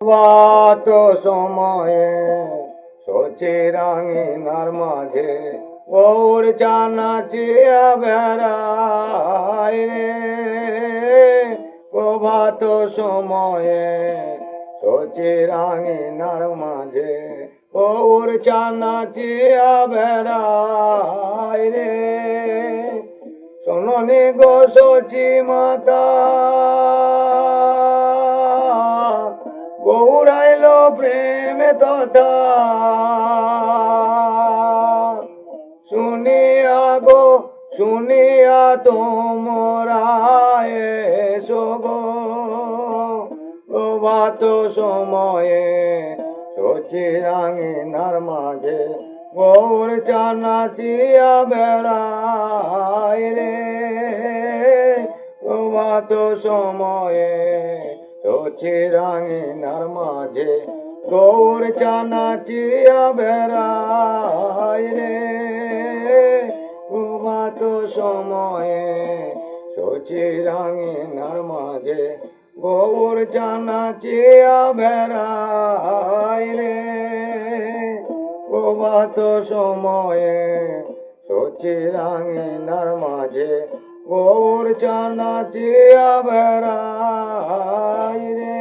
প্রভাত সময়ে শচী রাঙিনার মাঝে গৌর চাঁদ নাচিয়া বেড়ায় রে। প্রভাত সময়ে শচী রাঙিনার মাঝে গৌর চাঁদ নাচিয়া বেড়ায় রে। শোনি গো শচী মাতা গৌরাইল প্রেমে তথা শুনিয়া গো শুনিয়া তোমরা এসো গো। প্রভাত সময়ে শচী রাঙিনার মাঝে গৌর চাঁদ নাচিয়া বেড়ায় রে। প্রভাত সময়ে শচী রাঙিনার মাঝে গৌর চাঁদ নাচিয়া বেড়ায় রে। প্রভাত সময়ে শচী রাঙিনার মাঝে গৌর চাঁদ নাচিয়া বেড়ায় রে। প্রভাত সময়ে শচী রাঙিনার মাঝে গৌর চাঁদ নাচিয়া বেড়ায় রে।